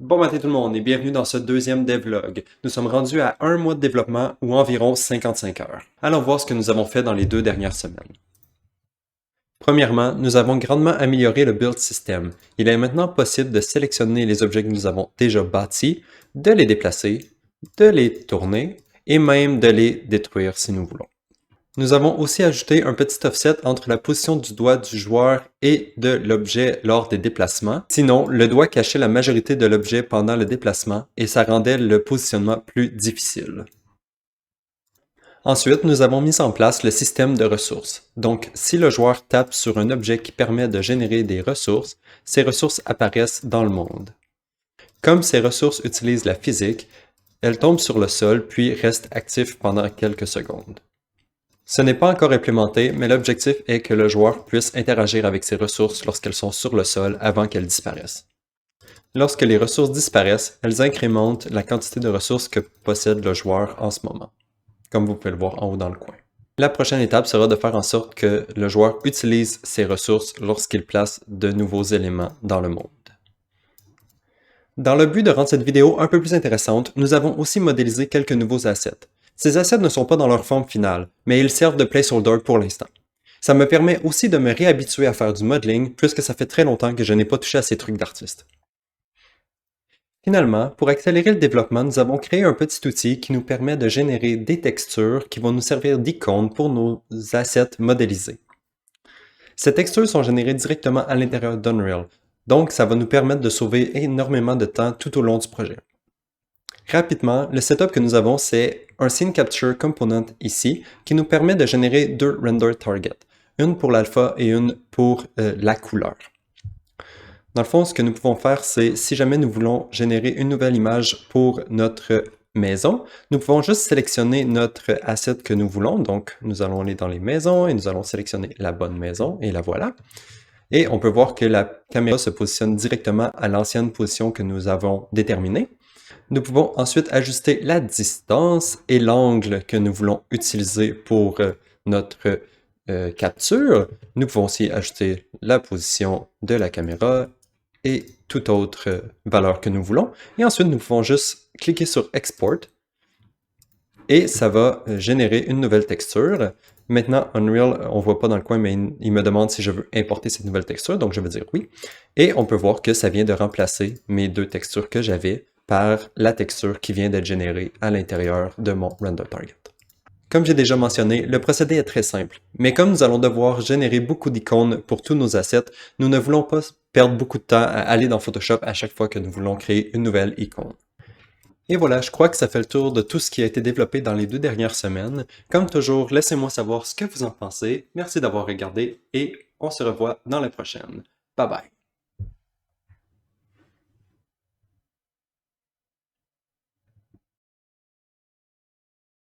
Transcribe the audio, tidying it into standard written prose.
Bon matin tout le monde et bienvenue dans ce deuxième devlog. Nous sommes rendus à un mois de développement ou environ 55 heures. Allons voir ce que nous avons fait dans les 2 dernières semaines. Premièrement, nous avons grandement amélioré le build system. Il est maintenant possible de sélectionner les objets que nous avons déjà bâtis, de les déplacer, de les tourner et même de les détruire si nous voulons. Nous avons aussi ajouté un petit offset entre la position du doigt du joueur et de l'objet lors des déplacements. Sinon, le doigt cachait la majorité de l'objet pendant le déplacement et ça rendait le positionnement plus difficile. Ensuite, nous avons mis en place le système de ressources. Donc, si le joueur tape sur un objet qui permet de générer des ressources, ces ressources apparaissent dans le monde. Comme ces ressources utilisent la physique, elles tombent sur le sol puis restent actives pendant quelques secondes. Ce n'est pas encore implémenté, mais l'objectif est que le joueur puisse interagir avec ces ressources lorsqu'elles sont sur le sol avant qu'elles disparaissent. Lorsque les ressources disparaissent, elles incrémentent la quantité de ressources que possède le joueur en ce moment, comme vous pouvez le voir en haut dans le coin. La prochaine étape sera de faire en sorte que le joueur utilise ces ressources lorsqu'il place de nouveaux éléments dans le monde. Dans le but de rendre cette vidéo un peu plus intéressante, nous avons aussi modélisé quelques nouveaux assets. Ces assets ne sont pas dans leur forme finale, mais ils servent de placeholder pour l'instant. Ça me permet aussi de me réhabituer à faire du modeling, puisque ça fait très longtemps que je n'ai pas touché à ces trucs d'artiste. Finalement, pour accélérer le développement, nous avons créé un petit outil qui nous permet de générer des textures qui vont nous servir d'icônes pour nos assets modélisés. Ces textures sont générées directement à l'intérieur d'Unreal, donc ça va nous permettre de sauver énormément de temps tout au long du projet. Rapidement, le setup que nous avons, c'est un Scene Capture Component ici, qui nous permet de générer deux render targets, une pour l'alpha et une pour la couleur. Dans le fond, ce que nous pouvons faire, c'est si jamais nous voulons générer une nouvelle image pour notre maison, nous pouvons juste sélectionner notre asset que nous voulons. Donc, nous allons aller dans les maisons et nous allons sélectionner la bonne maison et la voilà. Et on peut voir que la caméra se positionne directement à l'ancienne position que nous avons déterminée. Nous pouvons ensuite ajuster la distance et l'angle que nous voulons utiliser pour notre capture. Nous pouvons aussi ajouter la position de la caméra et toute autre valeur que nous voulons. Et ensuite, nous pouvons juste cliquer sur Export et ça va générer une nouvelle texture. Maintenant, Unreal, on ne voit pas dans le coin, mais il me demande si je veux importer cette nouvelle texture, donc je vais dire oui. Et on peut voir que ça vient de remplacer mes deux textures que j'avais par la texture qui vient d'être générée à l'intérieur de mon render target. Comme j'ai déjà mentionné, le procédé est très simple, mais comme nous allons devoir générer beaucoup d'icônes pour tous nos assets, nous ne voulons pas perdre beaucoup de temps à aller dans Photoshop à chaque fois que nous voulons créer une nouvelle icône. Et voilà, je crois que ça fait le tour de tout ce qui a été développé dans les 2 dernières semaines. Comme toujours, laissez-moi savoir ce que vous en pensez. Merci d'avoir regardé et on se revoit dans la prochaine. Bye bye.